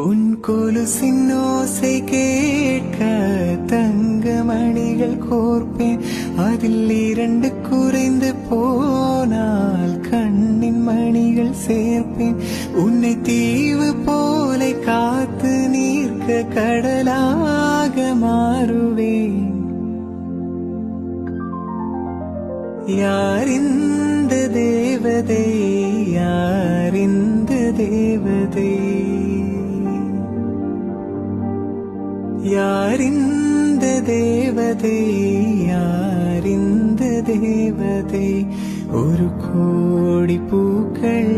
உன் கொலுசின் ஓசை கேட்க தங்க மணிகள் கோர்ப்பேன். அதில் 2 குறைந்து போனால் கண்ணின் மணிகள் சேர்ப்பேன். உன்னை தீவு போல காத்து நீர்க்க கடலாக மாறுவேன். யாரிந்த தேவதை, யாரிந்த தேவதை, யாரிந்த தேவதை, யாரிந்த தேவதை. ஒரு கோடி பூக்கள்